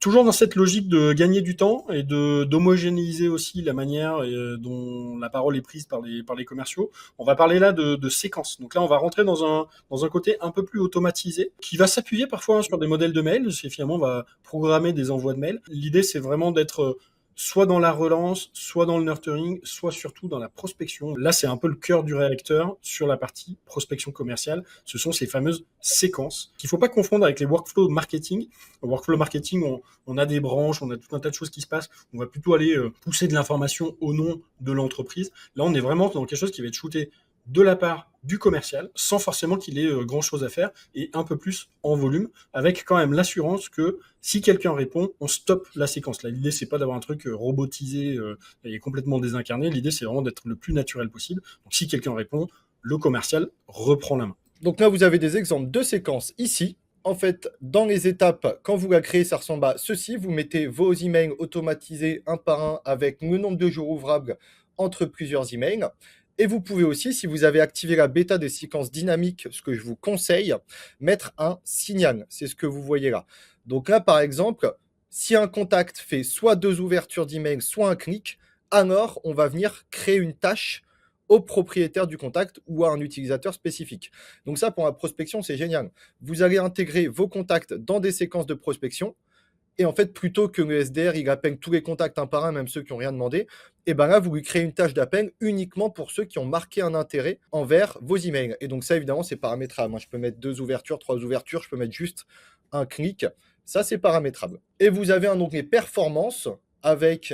Toujours dans cette logique de gagner du temps et d'homogénéiser aussi la manière dont la parole est prise par les commerciaux, on va parler là de séquences. Donc là, on va rentrer dans un côté un peu plus automatisé, qui va s'appuyer parfois sur des modèles de mails. C'est finalement, on va programmer des envois de mails. L'idée, c'est vraiment d'être soit dans la relance, soit dans le nurturing, soit surtout dans la prospection. Là, c'est un peu le cœur du réacteur sur la partie prospection commerciale. Ce sont ces fameuses séquences qu'il ne faut pas confondre avec les workflows marketing. Au workflow marketing, on a des branches, on a tout un tas de choses qui se passent. On va plutôt aller pousser de l'information au nom de l'entreprise. Là, on est vraiment dans quelque chose qui va être shooté de la part du commercial, sans forcément qu'il ait grand-chose à faire, et un peu plus en volume, avec quand même l'assurance que si quelqu'un répond, on stoppe la séquence. Là, l'idée, c'est pas d'avoir un truc robotisé et complètement désincarné. L'idée, c'est vraiment d'être le plus naturel possible. Donc, si quelqu'un répond, le commercial reprend la main. Donc là, vous avez des exemples de séquences ici. En fait, dans les étapes, quand vous la créez, ça ressemble à ceci. Vous mettez vos emails automatisés un par un avec le nombre de jours ouvrables entre plusieurs emails. Et vous pouvez aussi, si vous avez activé la bêta des séquences dynamiques, ce que je vous conseille, mettre un signal. C'est ce que vous voyez là. Donc là, par exemple, si un contact fait soit 2 ouvertures d'email, soit un clic, alors on va venir créer une tâche au propriétaire du contact ou à un utilisateur spécifique. Donc ça, pour la prospection, c'est génial. Vous allez intégrer vos contacts dans des séquences de prospection. Et en fait, plutôt que le SDR, il appelle tous les contacts un par un, même ceux qui n'ont rien demandé, et bien là, vous lui créez une tâche d'appel uniquement pour ceux qui ont marqué un intérêt envers vos emails. Et donc ça, évidemment, c'est paramétrable. Moi, je peux mettre 2 ouvertures, 3 ouvertures, je peux mettre juste un clic. Ça, c'est paramétrable. Et vous avez un onglet performance avec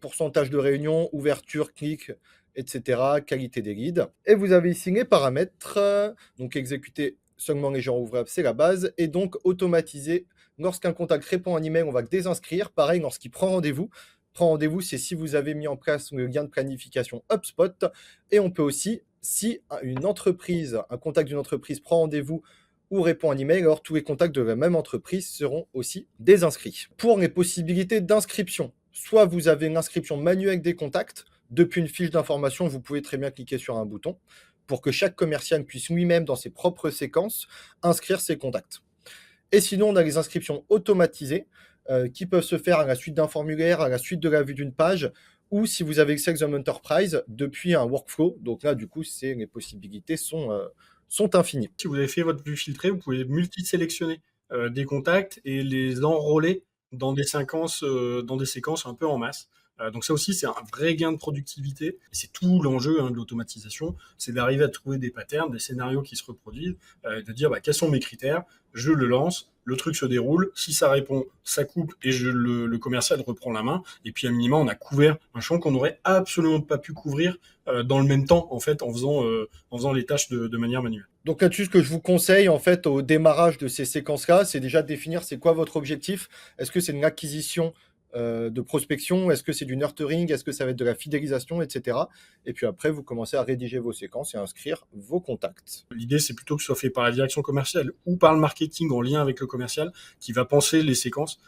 pourcentage de réunion, ouverture, clic, etc., qualité des leads. Et vous avez ici les paramètres, donc exécuter seulement les gens ouvrables, c'est la base, et donc automatiser. Lorsqu'un contact répond à un email, on va le désinscrire. Pareil, lorsqu'il prend rendez-vous. Prend rendez-vous, c'est si vous avez mis en place le lien de planification HubSpot. Et on peut aussi, si une entreprise, un contact d'une entreprise prend rendez-vous ou répond à un email, alors tous les contacts de la même entreprise seront aussi désinscrits. Pour les possibilités d'inscription, soit vous avez l'inscription manuelle des contacts. Depuis une fiche d'information, vous pouvez très bien cliquer sur un bouton pour que chaque commercial puisse lui-même, dans ses propres séquences, inscrire ses contacts. Et sinon, on a les inscriptions automatisées qui peuvent se faire à la suite d'un formulaire, à la suite de la vue d'une page, ou si vous avez Sales Enterprise, depuis un workflow. Donc là, du coup, les possibilités sont infinies. Si vous avez fait votre vue filtrée, vous pouvez multi-sélectionner des contacts et les enrôler dans des séquences un peu en masse. Donc ça aussi, c'est un vrai gain de productivité. Et c'est tout l'enjeu de l'automatisation, c'est d'arriver à trouver des patterns, des scénarios qui se reproduisent, de dire quels sont mes critères, je le lance, le truc se déroule, si ça répond, ça coupe et le commercial reprend la main. Et puis à minima, on a couvert un champ qu'on n'aurait absolument pas pu couvrir dans le même temps, en fait, en faisant les tâches de manière manuelle. Donc là-dessus, ce que je vous conseille, en fait, au démarrage de ces séquences-là, c'est déjà de définir c'est quoi votre objectif. Est-ce que c'est une acquisition de prospection? Est-ce que c'est du nurturing? Est-ce que ça va être de la fidélisation, etc. Et puis après, vous commencez à rédiger vos séquences et à inscrire vos contacts. L'idée, c'est plutôt que ce soit fait par la direction commerciale ou par le marketing en lien avec le commercial, qui va penser les séquences,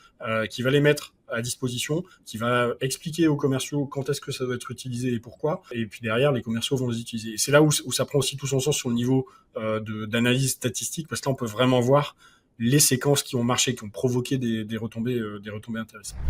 qui va les mettre à disposition, qui va expliquer aux commerciaux quand est-ce que ça doit être utilisé et pourquoi. Et puis derrière, les commerciaux vont les utiliser. Et c'est là où ça prend aussi tout son sens sur le niveau d'analyse statistique, parce que là, on peut vraiment voir les séquences qui ont marché, qui ont provoqué des retombées intéressantes.